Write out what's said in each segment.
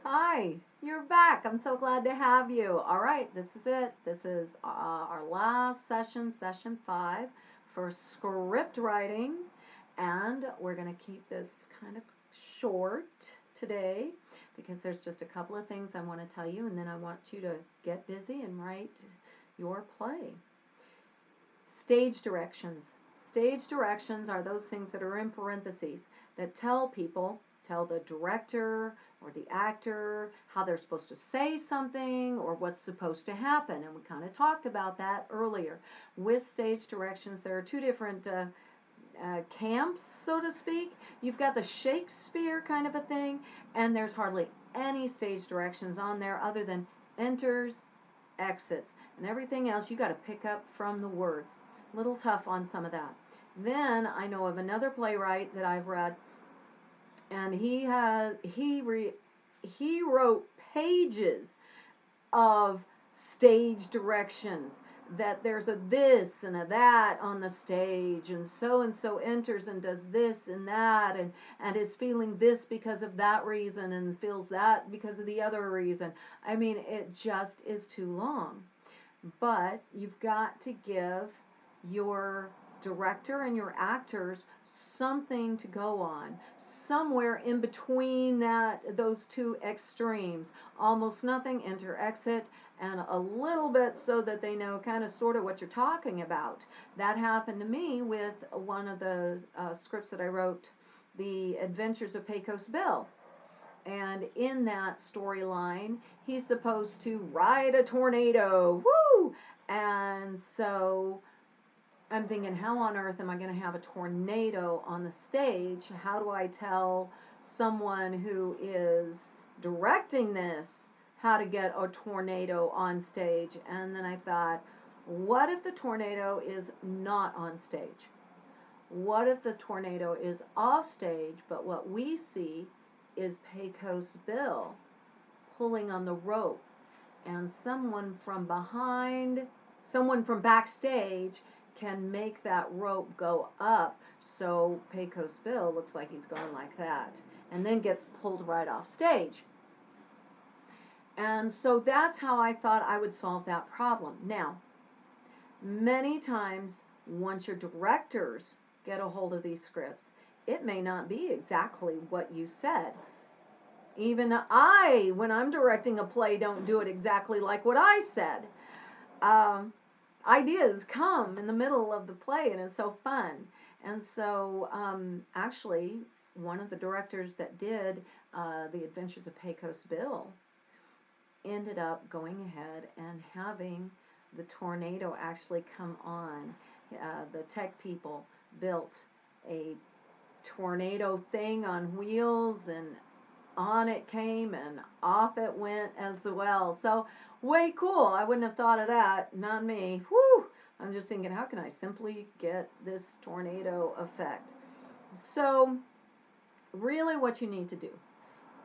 Hi, you're back. I'm so glad to have you. All right, this is it. This is our last session, session 5 for script writing. And we're going to keep this kind of short today because there's just a couple of things I want to tell you, and then I want you to get busy and write your play. Stage directions. Stage directions are those things that are in parentheses that tell the director or the actor how they're supposed to say something or what's supposed to happen. And we kind of talked about that earlier. With stage directions, there are two different camps, so to speak. You've got the Shakespeare kind of a thing, and there's hardly any stage directions on there other than enters, exits, and everything else you got to pick up from the words. A little tough on some of that. Then I know of another playwright that I've read, and he wrote pages of stage directions, that there's a this and a that on the stage, and so enters and does this and that, and is feeling this because of that reason and feels that because of the other reason. I mean, it just is too long. But you've got to give your director and your actors something to go on, somewhere in between those two extremes. Almost nothing, enter, exit, and a little bit so that they know kind of sort of what you're talking about. That happened to me with one of the scripts that I wrote, The Adventures of Pecos Bill. And in that storyline, he's supposed to ride a tornado. Woo! And so I'm thinking, how on earth am I going to have a tornado on the stage? How do I tell someone who is directing this how to get a tornado on stage? And then I thought, what if the tornado is not on stage? What if the tornado is off stage, but what we see is Pecos Bill pulling on the rope, and someone from backstage can make that rope go up so Pecos Bill looks like he's going like that and then gets pulled right off stage. And so that's how I thought I would solve that problem. Now, many times once your directors get a hold of these scripts, it may not be exactly what you said. Even I, when I'm directing a play, don't do it exactly like what I said. Ideas come in the middle of the play, and it's so fun. And so, actually, one of the directors that did The Adventures of Pecos Bill ended up going ahead and having the tornado actually come on. The tech people built a tornado thing on wheels, and on it came and off it went as well. So way cool. I wouldn't have thought of that. Not me. Whew. I'm just thinking, how can I simply get this tornado effect? So really what you need to do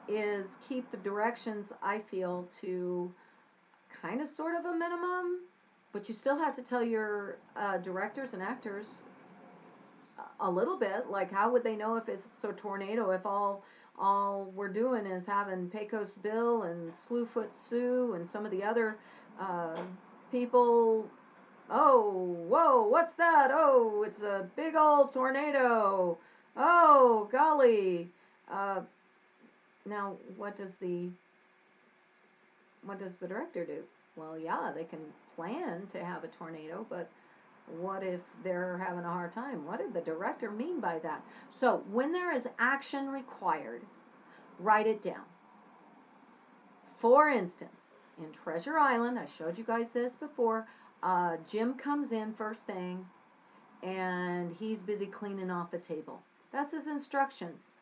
is keep the directions, I feel, to kind of sort of a minimum, but you still have to tell your directors and actors a little bit, like how would they know if it's a tornado if all we're doing is having Pecos Bill and Slewfoot Sue and some of the other people. Oh, whoa, what's that? Oh, it's a big old tornado. Oh, golly. Now, what does the director do? Well, yeah, they can plan to have a tornado, but what if they're having a hard time? What did the director mean by that? So when there is action required, write it down. For instance, in Treasure Island, I showed you guys this before, Jim comes in first thing, and he's busy cleaning off the table. That's his instructions.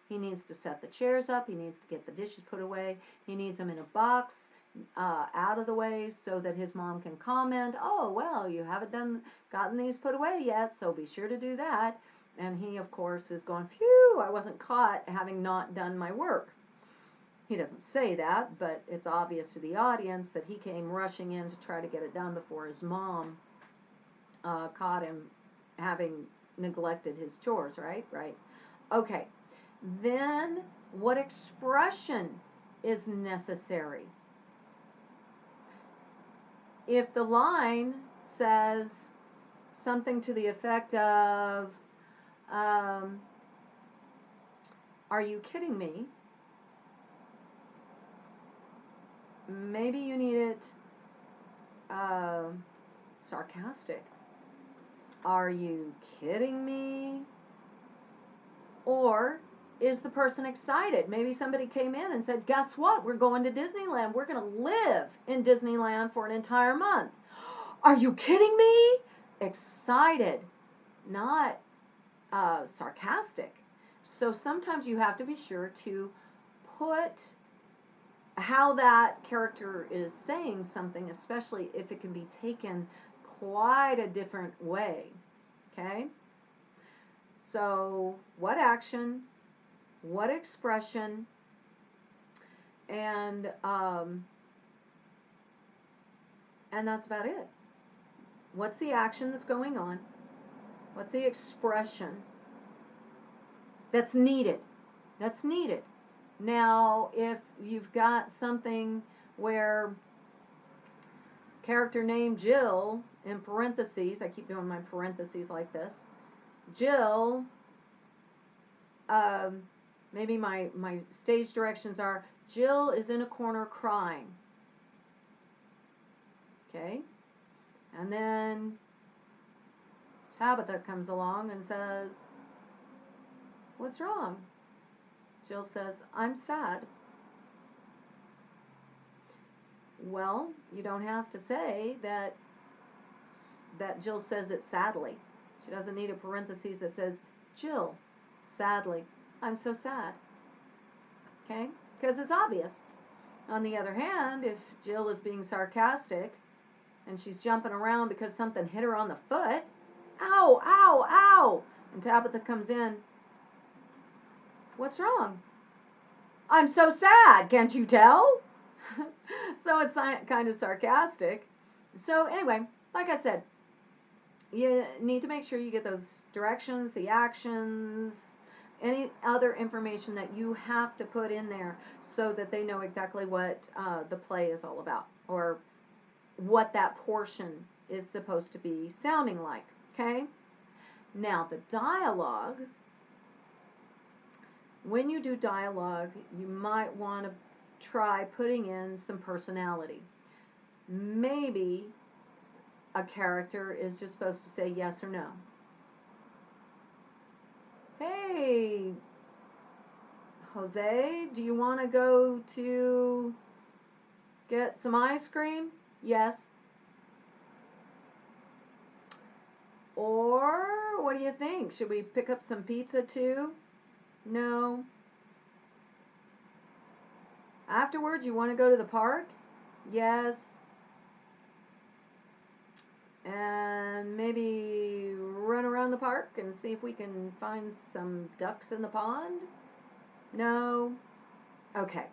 He needs to set the chairs up. He needs to get the dishes put away. He needs them in a box out of the way so that his mom can comment, oh, well, you haven't gotten these put away yet, so be sure to do that. And he, of course, is going, phew, I wasn't caught having not done my work. He doesn't say that, but it's obvious to the audience that he came rushing in to try to get it done before his mom caught him having neglected his chores, right? Right. Okay. Then what expression is necessary. If the line says something to the effect of, are you kidding me? Maybe you need it sarcastic. Are you kidding me? Or is the person excited? Maybe somebody came in and said, guess what? We're going to Disneyland. We're going to live in Disneyland for an entire month. Are you kidding me? Excited, not sarcastic. So sometimes you have to be sure to put how that character is saying something, especially if it can be taken quite a different way. Okay? So, what action, what expression, and that's about it. What's the action that's going on? What's the expression that's needed? That's needed. Now, if you've got something where character name Jill, in parentheses, I keep doing my parentheses like this, Jill, maybe my stage directions are, Jill is in a corner crying. Okay? And then Tabitha comes along and says, what's wrong? Jill says, I'm sad. Well, you don't have to say that Jill says it sadly. She doesn't need a parenthesis that says, Jill, sadly, I'm so sad. Okay? Because it's obvious. On the other hand, if Jill is being sarcastic and she's jumping around because something hit her on the foot, ow, ow, ow, and Tabitha comes in, what's wrong? I'm so sad, can't you tell? So it's kind of sarcastic. So anyway, like I said, you need to make sure you get those directions, the actions, any other information that you have to put in there so that they know exactly what the play is all about, or what that portion is supposed to be sounding like, okay? Now, the dialogue, when you do dialogue, you might want to try putting in some personality. Maybe a character is just supposed to say yes or no. Hey, Jose, do you want to go to get some ice cream? Yes. Or what do you think? Should we pick up some pizza too? No. Afterwards, you want to go to the park? Yes. And maybe run around the park and see if we can find some ducks in the pond? No. Okay.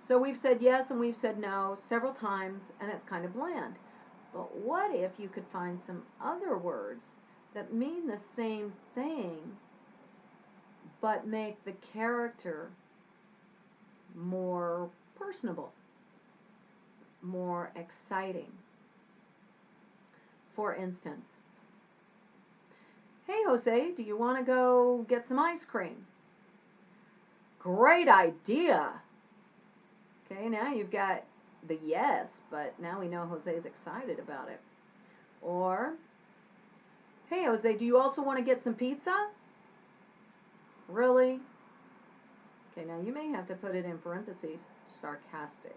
So we've said yes and we've said no several times, and it's kind of bland. But what if you could find some other words that mean the same thing, but make the character more personable, more exciting? For instance, hey Jose, do you want to go get some ice cream? Great idea. Okay, now you've got the yes, but now we know Jose's excited about it. Or, hey Jose, do you also want to get some pizza? Really? Okay, now you may have to put it in parentheses, sarcastic.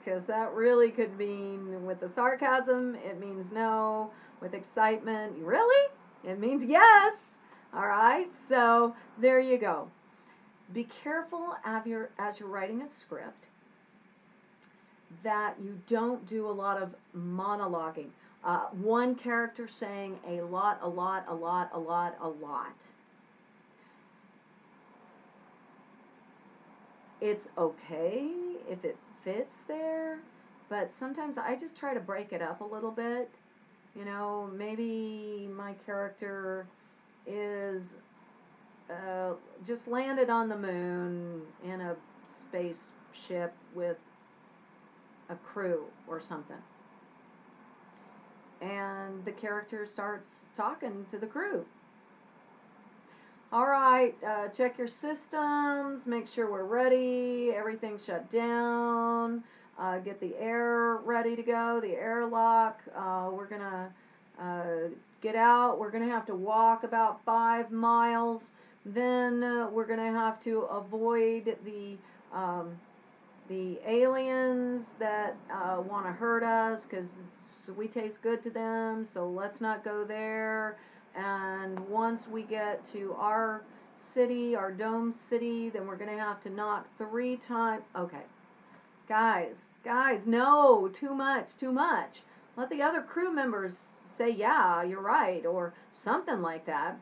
Because that really could mean, with the sarcasm, it means no. With excitement, really? It means yes. All right, so there you go. Be careful as you're writing a script that you don't do a lot of monologuing. One character saying a lot, a lot, a lot, a lot, a lot. It's okay if it fits there, but sometimes I just try to break it up a little bit. You know, maybe my character is just landed on the moon in a spaceship with a crew or something. And the character starts talking to the crew. All right, check your systems, make sure we're ready, everything's shut down, get the air ready to go, the airlock. We're going to get out. We're going to have to walk about 5 miles. Then we're going to have to avoid the aliens that want to hurt us because we taste good to them, so let's not go there. And once we get to our city, our dome city, then we're going to have to knock 3 times. Okay. Guys, no, too much. Let the other crew members say, yeah, you're right, or something like that.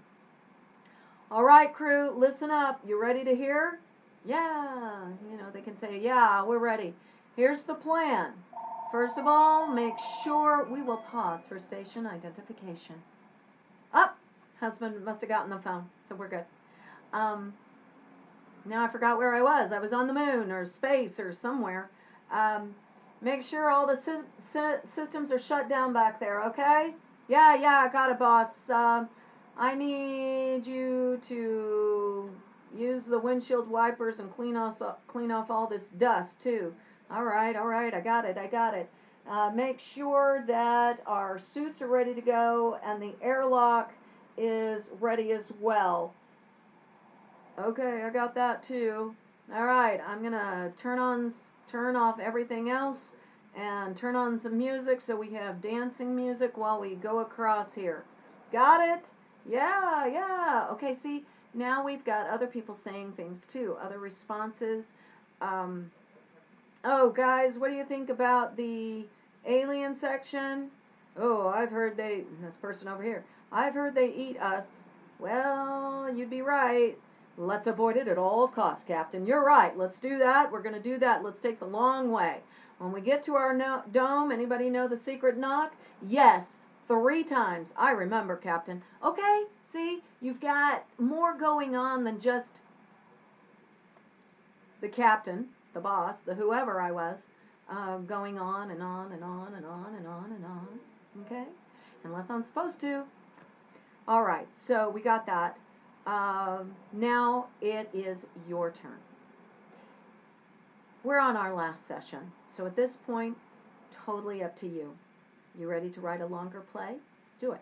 All right, crew, listen up. You ready to hear? Yeah, they can say, yeah, we're ready. Here's the plan. First of all, make sure we will pause for station identification. Up! Husband must have gotten the phone, so we're good. Now I forgot where I was. I was on the moon or space or somewhere. Make sure all the systems are shut down back there, okay? Yeah, I got it, boss. I need you to use the windshield wipers and clean off all this dust, too. All right, I got it. Make sure that our suits are ready to go and the airlock is ready as well. Okay, I got that too. All right, I'm going to turn off everything else and turn on some music so we have dancing music while we go across here. Got it? Yeah. Okay, see, now we've got other people saying things too, other responses. Oh, guys, what do you think about the alien section? Oh, this person over here, I've heard they eat us. Well, you'd be right. Let's avoid it at all costs, Captain. You're right. Let's do that. We're going to do that. Let's take the long way. When we get to our dome, anybody know the secret knock? Yes, 3 times. I remember, Captain. Okay, see, you've got more going on than just the captain, the boss, the whoever I was, going on and on and on and on and on and on. Okay? Unless I'm supposed to. All right, so we got that. Now it is your turn. We're on our last session, so at this point, totally up to you. You ready to write a longer play? Do it.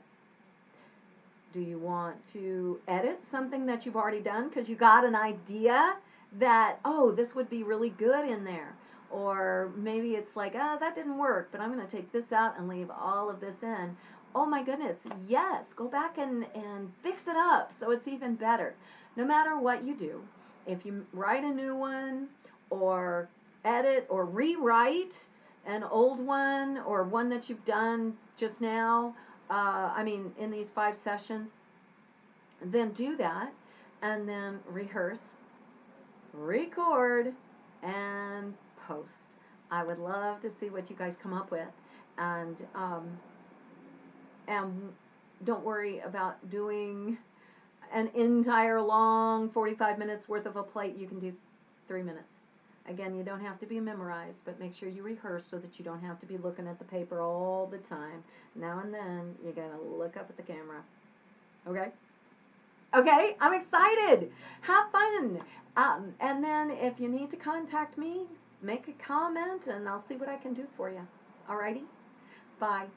Do you want to edit something that you've already done because you got an idea that, oh, this would be really good in there? Or maybe it's like, that didn't work, but I'm going to take this out and leave all of this in. Oh my goodness, yes, go back and fix it up so it's even better. No matter what you do, if you write a new one or edit or rewrite an old one or one that you've done just now, in these 5 sessions, then do that and then rehearse, record, and post. I would love to see what you guys come up with. And don't worry about doing an entire long 45 minutes worth of a play. You can do 3 minutes. Again, you don't have to be memorized, but make sure you rehearse so that you don't have to be looking at the paper all the time. Now and then, you gotta look up at the camera. Okay? Okay, I'm excited. Have fun. And then if you need to contact me, make a comment and I'll see what I can do for you. Alrighty? Bye.